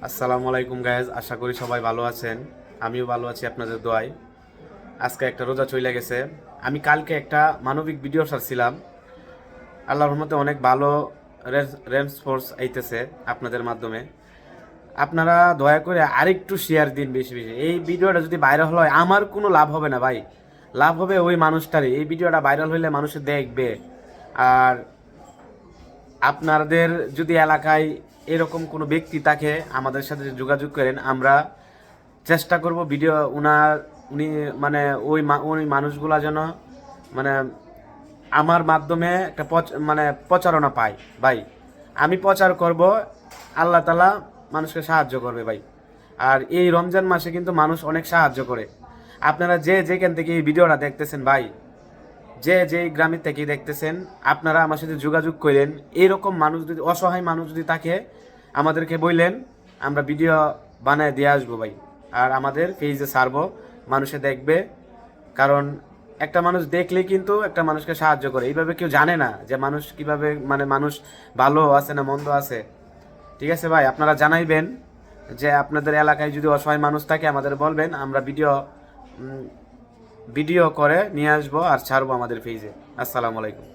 আসসালামু আলাইকুম গাইজ, আশা করি সবাই ভালো আছেন। আমিও ভালো আছি আপনাদের দোয়ায়। আজকে একটা রোজা চলে গেছে। আমি কালকে একটা মানবিক ভিডিও ছাড়ছিলাম। আল্লাহর রহমতে অনেক ভালো রেসপন্স আইতেছে আপনাদের মাধ্যমে। আপনারা দয়া করে আরেকটু শেয়ার দিন বেশি বেশি। এই ভিডিওটা যদি ভাইরাল হয় আমার কোনো লাভ হবে না ভাই, লাভ হবে ওই মানুষটারই। এই ভিডিওটা ভাইরাল হইলে মানুষে দেখবে। আর আপনাদের যদি এলাকায় এরকম কোনো ব্যক্তি থাকে আমাদের সাথে যোগাযোগ করেন, আমরা চেষ্টা করব ভিডিও উনি মানে ওই মানুষগুলা যেন মানে আমার মাধ্যমে একটা মানে প্রচারণা পায় ভাই। আমি প্রচার করব, আল্লাহ তাআলা মানুষকে সাহায্য করবে ভাই। আর এই রমজান মাসে কিন্তু মানুষ অনেক সাহায্য করে। আপনারা যে যেখান থেকে এই ভিডিওটা দেখতেছেন ভাই, যে যে গ্রামের থেকে দেখতেছেন, আপনারা আমার সাথে যোগাযোগ করেন। এরকম মানুষ যদি, অসহায় মানুষ যদি থাকে আমাদেরকে বললেন, আমরা ভিডিও বানায় দিয়ে আসবো ভাই। আর আমাদের পেজে ছাড়বো, মানুষে দেখবে। কারণ একটা মানুষ দেখলে কিন্তু একটা মানুষকে সাহায্য করে। এইভাবে কেউ জানে না যে মানুষ কিভাবে, মানে মানুষ ভালো আছে না মন্দ আছে। ঠিক আছে ভাই, আপনারা জানাইবেন যে আপনাদের এলাকায় যদি অসহায় মানুষ থাকে আমাদের বলবেন, আমরা ভিডিও করে নিয়ে আসবো আর ছাড়বো আমাদের পেজে। আসসালামু আলাইকুম।